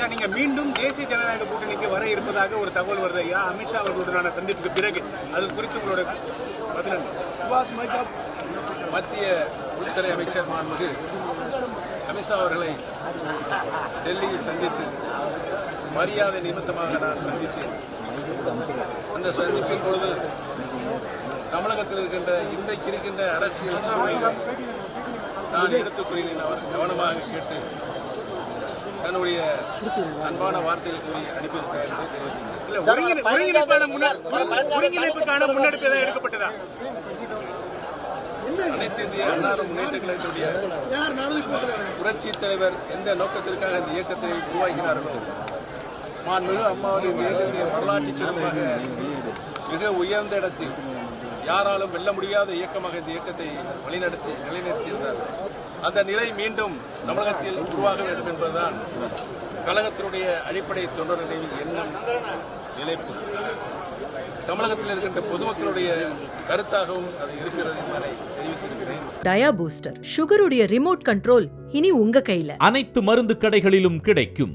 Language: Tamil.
ஐயா, நீங்க மீண்டும் தேசிய ஜனநாயக கூட்டணிக்கு வர இருப்பதாக ஒரு தகவல் வருது ஐயா. அமித்ஷா அவர்களுடனான சந்திப்புக்கு பிறகு அது குறித்து உங்களோட பதில் என்ன? சுபாஷ் மைக்கா. மத்திய உள்துறை அமைச்சர் மாண்புமிகு அமித்ஷா அவர்களை டெல்லியில் சந்தித்து மரியாதை நிமித்தமாக நான் சந்தித்தேன். அந்த சந்திப்பின் பொழுது தமிழகத்தில் இருக்கின்ற இன்றைக்கு இருக்கின்ற அரசியல் சூழலை நான் எடுத்துக் கூறினேன். அவர் கவனமாக கேட்டு தன்னுடைய அன்பான வார்த்தைகள் கூறி அனுப்பியிருக்கிறார். ஒருங்கிணைப்புக்கான முன்னெடுப்பு ஏதாவது எடுக்கப்பட்டதா? அனைத்து இந்திய அண்ணா முன்னேற்ற கழகத்துடைய புரட்சி தலைவர் எந்த நோக்கத்திற்காக இந்த இயக்கத்தை உருவாக்கினார்களோ, மாண்புமிகு அம்மாவின் இந்த இயக்கத்தை வரலாற்று சிறப்பாக மிக உயர்ந்த இடத்தில் யாராலும் வெல்ல முடியாத இயக்கமாக இந்த இயக்கத்தை நிலைநிறுத்தியிருந்தார். அந்த நிலை மீண்டும் தமிழகத்தில் உருவாக வேண்டும் என்பதுதான் கழகத்தினுடைய அடிப்படை தொண்டர்களின் எண்ணம், நிலைப்பு. தமிழகத்தில் இருக்கின்ற பொதுமக்களுடைய கருத்தாகவும் அது இருக்கிறது என்பதை தெரிவித்திருக்கிறேன். டயா பூஸ்டர் சுகருடைய ரிமோட் கண்ட்ரோல் இனி உங்க கையில. அனைத்து மருந்து கடைகளிலும் கிடைக்கும்.